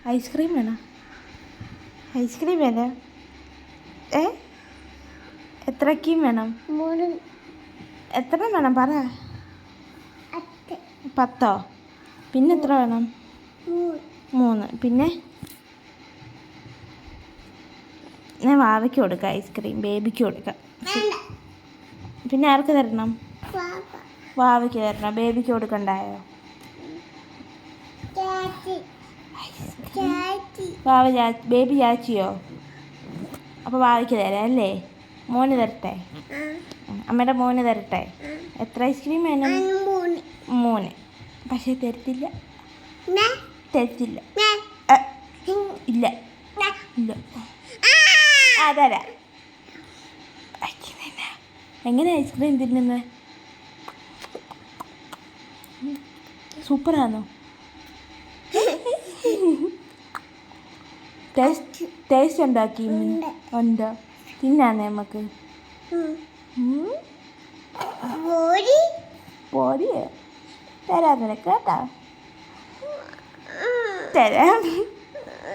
Ice cream വേണം. Ice cream വേണം. എത്രയ്ക്കും വേണം? എത്ര വേണം പറ. 10. പിന്നെ എത്ര വേണം? 3. പിന്നെ ഞാൻ വാവയ്ക്ക് കൊടുക്കാം ഐസ്ക്രീം, ബേബിക്ക് കൊടുക്കാം. പിന്നെ ആർക്ക് തരണം? വാവയ്ക്ക് തരണം. ബേബിക്ക് കൊടുക്കണ്ടായോ? ബേബി ചാച്ചിയോ? അപ്പോൾ വാവയ്ക്ക് തരാം അല്ലേ? മോന് തരട്ടെ? അമ്മയുടെ മോന് തരട്ടെ? എത്ര ഐസ്ക്രീം വേണം? 3. പക്ഷേ തരത്തില്ല. തരത്തില്ല. ഇല്ല ഇല്ല. തരാം. എങ്ങനെ ഐസ്ക്രീം തിന്നുന്നത്? സൂപ്പറാണോ? ടേസ്റ്റ് ഉണ്ടാക്കി ഉണ്ടോ? തിന്നാന്നേ നമുക്ക്? പോരിയോ? തരാം നിനക്ക് കേട്ടോ. തരാം.